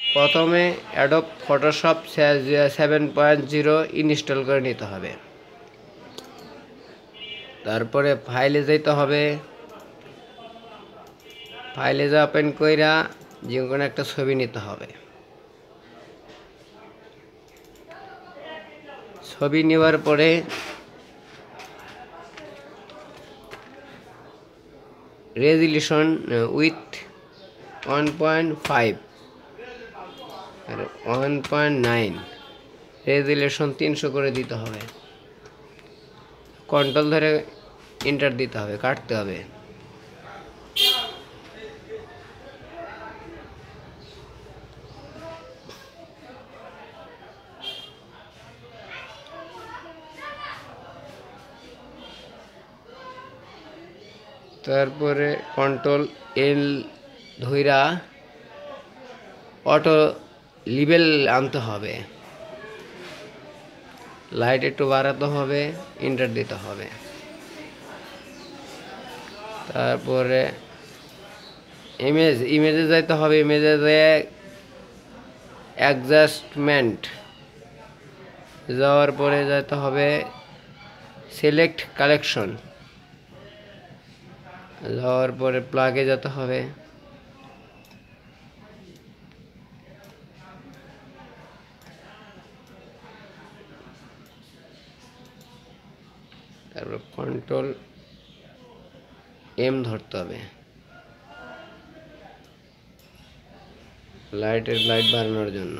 প্রথমে Adobe Photoshop 7.0 install করে নিতে হবে। তারপরে ফাইলে যেতে হবে। ফাইলে যা ওপেন কইরা যে কোনো একটা ছবি নিতে হবে। ছবি নেওয়ার পরে রেজুলেশন উইথ 1.5 আর 1.9 রেজুলেশন 300 করে দিতে হবে। কন্ট্রোল ধরে এন্টার দিতে হবে, কাটতে হবে। তারপরে কন্ট্রোল এল ধইরা অটো লেবেল আনতে হবে। লাইট একটু বাড়াতে হবে, এন্টার দিতে হবে। তারপরে ইমেজে যাইতে হবে। ইমেজে যেয়ে অ্যাডজাস্টমেন্ট যাওয়ার পরে যেতে হবে সিলেক্ট কালেকশন, যাওয়ার পরে প্লাগে যেতে হবে। তারপর কন্ট্রোল এম ধরতে হবে লাইট বাড়ানোর জন্য।